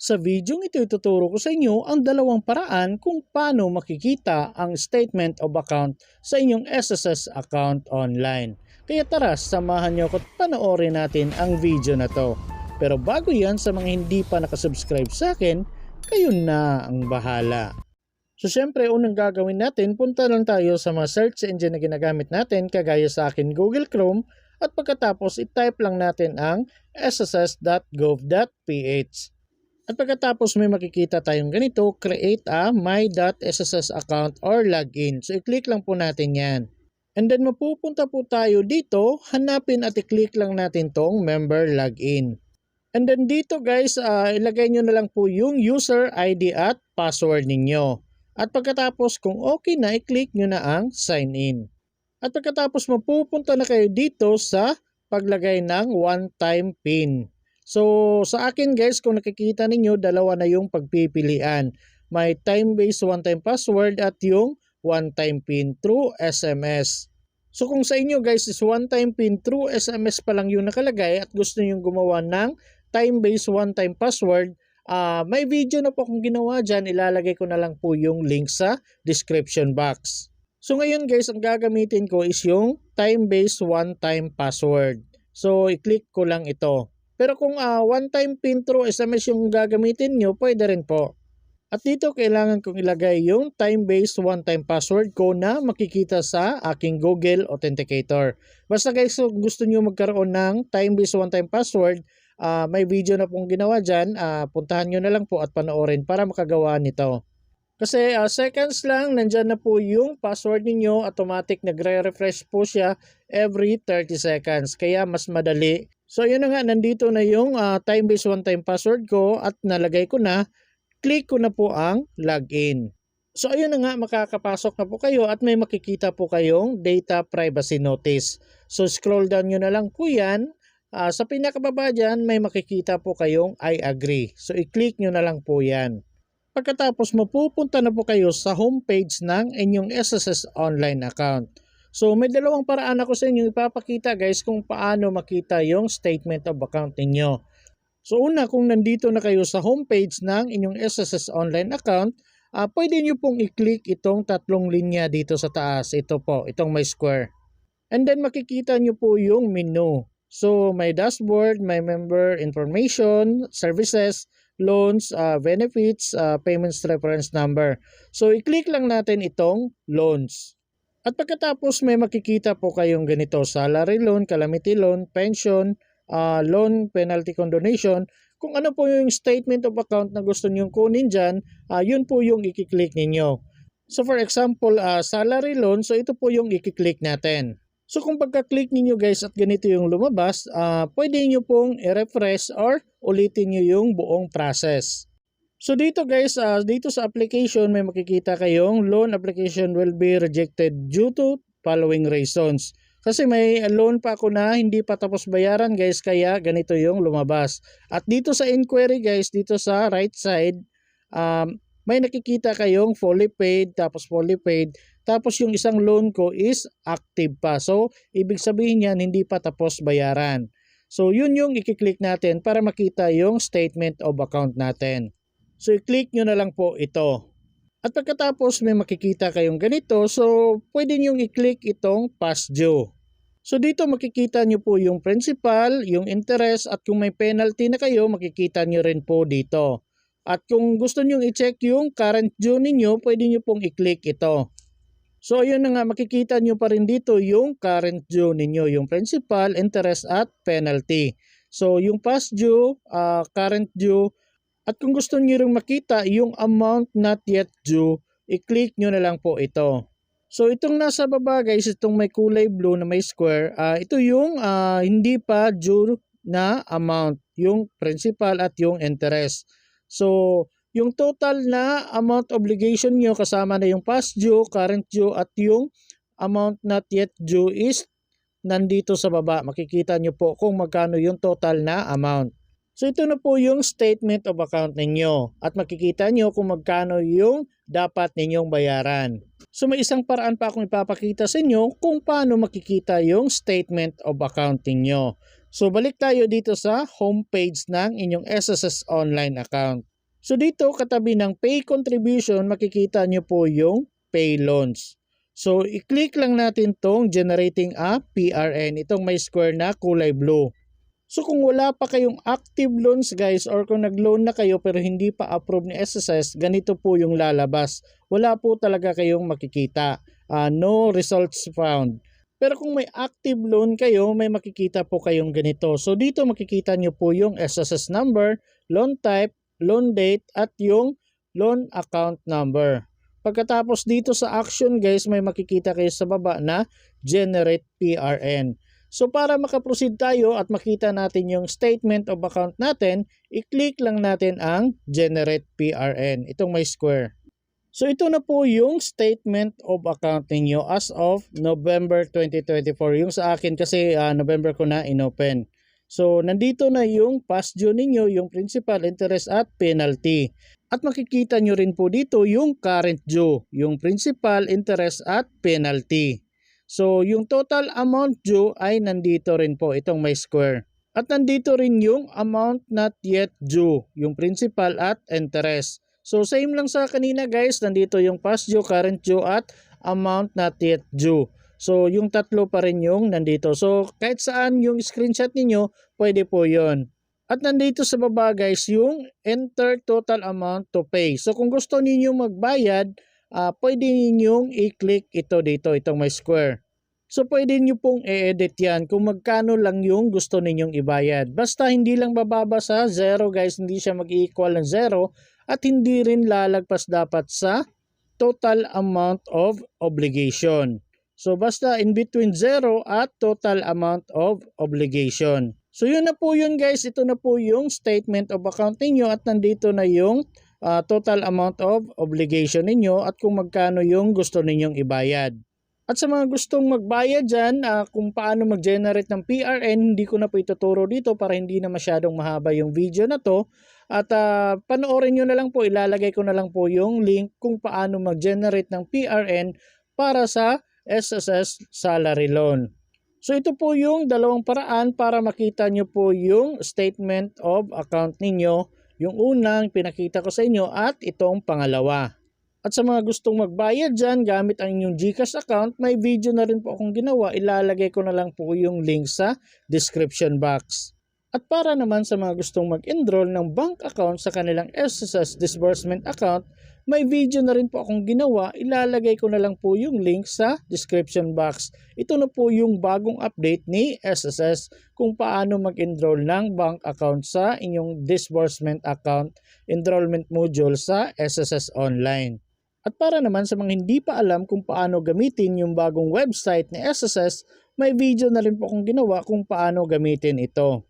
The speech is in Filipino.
Sa video ito ituturo ko sa inyo ang dalawang paraan kung paano makikita ang statement of account sa inyong SSS account online. Kaya tara, samahan nyo ako at panoorin natin ang video na to. Pero bago yan, sa mga hindi pa nakasubscribe sa akin, kayo na ang bahala. So syempre, unang gagawin natin, punta lang tayo sa mga search engine na ginagamit natin kagaya sa akin Google Chrome at pagkatapos i-type lang natin ang sss.gov.ph. At pagkatapos may makikita tayong ganito, create a my.sss account or login. So i-click lang po natin yan. And then mapupunta po tayo dito, hanapin at i-click lang natin tong member login. And then dito guys, ilagay nyo na lang po yung user ID at password ninyo. At pagkatapos kung okay na, i-click nyo na ang sign in. At pagkatapos mapupunta na kayo dito sa paglagay ng one-time PIN. So sa akin guys, kung nakikita ninyo, dalawa na yung pagpipilian. May time-based one-time password at yung one-time PIN through SMS. So kung sa inyo guys is one-time PIN through SMS pa lang yung nakalagay at gusto nyo gumawa ng time-based one-time password, may video na po akong ginawa dyan. Ilalagay ko na lang po yung link sa description box. So ngayon guys, ang gagamitin ko is yung time-based one-time password. So i-click ko lang ito. Pero kung one-time PIN through SMS yung gagamitin nyo, pwede rin po. At dito kailangan kong ilagay yung time-based one-time password ko na makikita sa aking Google Authenticator. Basta guys, kung gusto nyo magkaroon ng time-based one-time password, may video na pong ginawa dyan. Puntahan nyo na lang po at panoorin para makagawa nito. Kasi seconds lang, nandyan na po yung password ninyo. Automatic nagre-refresh po siya every 30 seconds. Kaya mas madali. So yun na nga, nandito na yung time-based one-time password ko at nalagay ko na. Click ko na po ang login. So ayun na nga, makakapasok na po kayo at may makikita po kayong data privacy notice. So scroll down nyo na lang po yan. Sa pinakababa dyan, may makikita po kayong I agree. So i-click nyo na lang po yan. Pagkatapos mapupunta na po kayo sa homepage ng inyong SSS online account. So may dalawang paraan ako sa inyo ipapakita guys kung paano makita yung statement of account ninyo. So una, kung nandito na kayo sa homepage ng inyong SSS online account, pwede nyo pong i-click itong tatlong linya dito sa taas. Ito po, itong may square. And then makikita nyo po yung menu. So may dashboard, may member information, services, loans, benefits, payments reference number. So i-click lang natin itong loans. At pagkatapos may makikita po kayong ganito, salary loan, calamity loan, pension, loan, penalty condonation. Kung ano po yung statement of account na gusto nyong kunin dyan, yun po yung i-click ninyo. So for example, salary loan, so ito po yung i-click natin. So kung pagka-click ninyo guys at ganito yung lumabas, pwede nyo pong i-refresh or ulitin nyo yung buong process. So dito guys, dito sa application may makikita kayong loan application will be rejected due to following reasons. Kasi may loan pa ako na hindi pa tapos bayaran guys, kaya ganito yung lumabas. At dito sa inquiry guys, dito sa right side, may nakikita kayong fully paid, tapos fully paid, tapos yung isang loan ko is active pa. So ibig sabihin yan hindi pa tapos bayaran. So yun yung i-click natin para makita yung statement of account natin. So i-click nyo na lang po ito. At pagkatapos may makikita kayong ganito, so pwede nyo i-click itong past due. So dito makikita nyo po yung principal, yung interest, at kung may penalty na kayo, makikita nyo rin po dito. At kung gusto nyo i-check yung current due ninyo, pwede nyo pong i-click ito. So ayun na nga, makikita nyo pa rin dito yung current due ninyo, yung principal, interest, at penalty. So yung past due, current due, at kung gusto nyo rin makita yung amount not yet due, i-click nyo na lang po ito. So itong nasa baba guys, itong may kulay blue na may square, ito yung hindi pa due na amount, yung principal at yung interest. So yung total na amount obligation nyo kasama na yung past due, current due at yung amount not yet due is nandito sa baba. Makikita nyo po kung magkano yung total na amount. So ito na po yung statement of account ninyo at makikita nyo kung magkano yung dapat ninyong bayaran. So may isang paraan pa akong ipapakita sa inyo kung paano makikita yung statement of account ninyo. So balik tayo dito sa homepage ng inyong SSS online account. So dito katabi ng pay contribution makikita nyo po yung pay loans. So i-click lang natin tong generating a PRN, itong may square na kulay blue. So kung wala pa kayong active loans guys or kung nag-loan na kayo pero hindi pa approve ni SSS, ganito po yung lalabas. Wala po talaga kayong makikita. No results found. Pero kung may active loan kayo, may makikita po kayong ganito. So dito makikita nyo po yung SSS number, loan type, loan date at yung loan account number. Pagkatapos dito sa action guys, may makikita kayo sa baba na generate PRN. So para makaproceed tayo at makita natin yung statement of account natin, i-click lang natin ang generate PRN, itong may square. So ito na po yung statement of account ninyo as of November 2024. Yung sa akin kasi November ko na inopen. So nandito na yung past due ninyo, yung principal, interest at penalty. At makikita nyo rin po dito yung current due, yung principal, interest at penalty. So yung total amount due ay nandito rin po, itong may square. At nandito rin yung amount not yet due, yung principal at interest. So same lang sa kanina guys, nandito yung past due, current due at amount not yet due. So yung tatlo pa rin yung nandito. So kahit saan yung screenshot ninyo, pwede po yon. At nandito sa baba guys yung enter total amount to pay. So kung gusto niyo magbayad, pwede ninyong i-click ito dito, itong may square. So pwede nyo pong i-edit yan kung magkano lang yung gusto ninyong ibayad. Basta hindi lang bababa sa 0 guys, hindi siya mag-equal ng 0 at hindi rin lalagpas dapat sa total amount of obligation. So basta in between 0 at total amount of obligation. So yun na po yun guys, ito na po yung statement of account ninyo at nandito na yung total amount of obligation ninyo at kung magkano yung gusto ninyong ibayad. At sa mga gustong magbayad dyan, kung paano mag-generate ng PRN, hindi ko na po ituturo dito para hindi na masyadong mahaba yung video na to. At panoorin nyo na lang po, ilalagay ko na lang po yung link kung paano mag-generate ng PRN para sa SSS salary loan. So ito po yung dalawang paraan para makita nyo po yung statement of account ninyo. Yung unang pinakita ko sa inyo at itong pangalawa. At sa mga gustong magbayad dyan gamit ang inyong GCash account, may video na rin po akong ginawa. Ilalagay ko na lang po yung link sa description box. At para naman sa mga gustong mag-enroll ng bank account sa kanilang SSS disbursement account, may video na rin po akong ginawa. Ilalagay ko na lang po yung link sa description box. Ito na po yung bagong update ni SSS kung paano mag-enroll ng bank account sa inyong disbursement account enrollment module sa SSS Online. At para naman sa mga hindi pa alam kung paano gamitin yung bagong website ni SSS, may video na rin po akong ginawa kung paano gamitin ito.